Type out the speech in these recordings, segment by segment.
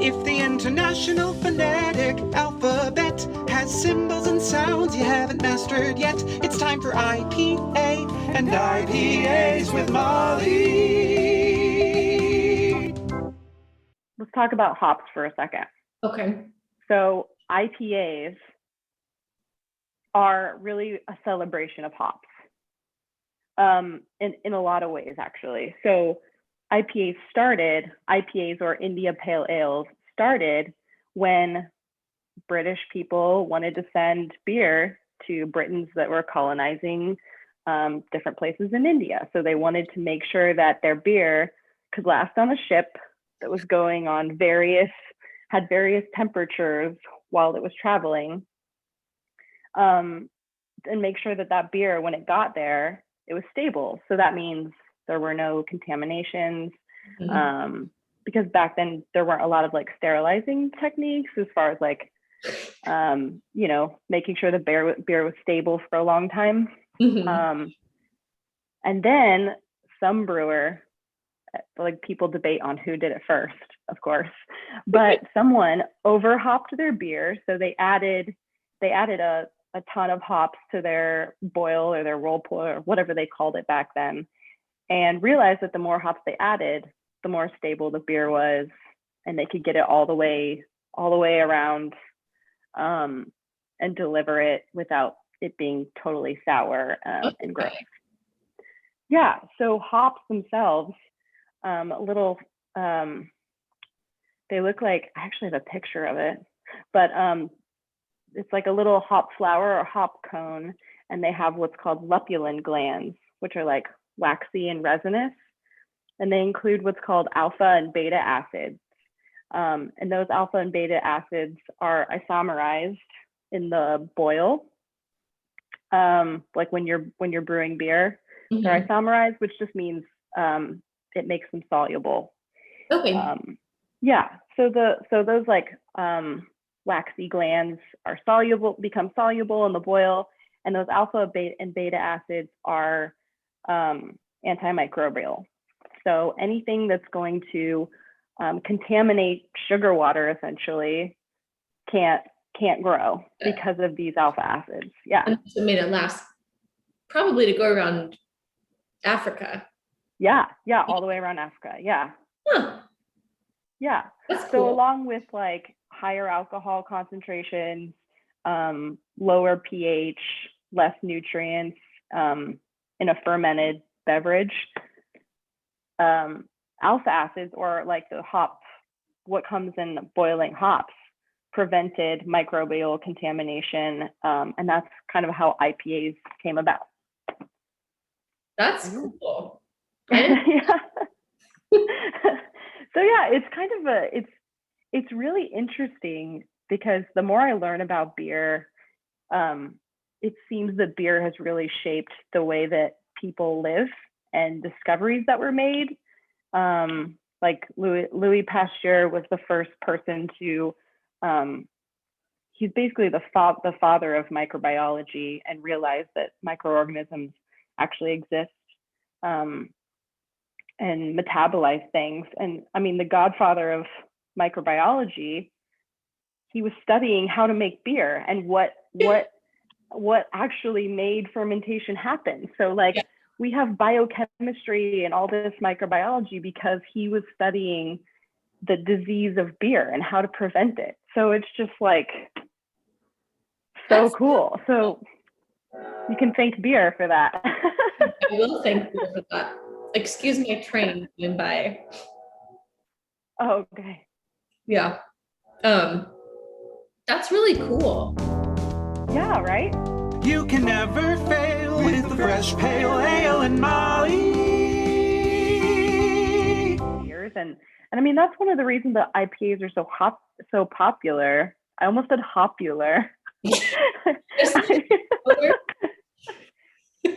If the international phonetic alphabet has symbols and sounds you haven't mastered yet, it's time for IPA and IPAs with Molly. Let's talk about hops for a second. Okay. So IPAs are really a celebration of hops in a lot of ways, actually. So IPAs or India Pale Ales started when British people wanted to send beer to Britons that were colonizing different places in India. So they wanted to make sure that their beer could last on a ship that was going on had various temperatures while it was traveling, and make sure that beer, when it got there, it was stable. So that means there were no contaminations, because back then there weren't a lot of like sterilizing techniques as far as like, making sure the beer was stable for a long time. And then some brewer, like people debate on who did it first, of course, but someone overhopped their beer. So they added a ton of hops to their boil or their roll pour or whatever they called it back then, and realized that the more hops they added, the more stable the beer was, and they could get it all the way around, and deliver it without it being totally sour and gross. Yeah, so hops themselves, they look like, I actually have a picture of it, but it's like a little hop flower or hop cone, and they have what's called lupulin glands, which are like waxy and resinous, and they include what's called alpha and beta acids. And those alpha and beta acids are isomerized in the boil, like when you're brewing beer. They're isomerized, which just means it makes them soluble. Okay. So those like waxy glands become soluble in the boil, and those alpha and beta acids are antimicrobial. So anything that's going to contaminate sugar water essentially can't grow because of these alpha acids. Yeah. And so it made it last probably to go around Africa. Yeah, all the way around Africa. Yeah. Huh. Yeah. That's cool. So along with like higher alcohol concentrations, lower pH, less nutrients in a fermented beverage, alpha acids, or like the hop, what comes in boiling hops, prevented microbial contamination, and that's kind of how IPAs came about. That's cool. Yeah. So yeah, it's kind of it's really interesting because the more I learn about beer, it seems that beer has really shaped the way that people live and discoveries that were made. Like Louis Pasteur was the first person to, he's basically the father of microbiology, and realized that microorganisms actually exist and metabolize things. And I mean, the godfather of microbiology, he was studying how to make beer and what actually made fermentation happen. So like, we have biochemistry and all this microbiology because he was studying the disease of beer and how to prevent it. So it's just like so cool. So you can thank beer for that. I will thank beer for that. Excuse my train going by. Oh, okay. Yeah. That's really cool. Yeah, right? You can never fail with the fresh pale ale and Molly. And I mean, that's one of the reasons that IPAs are so popular. I almost said popular.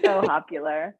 So popular.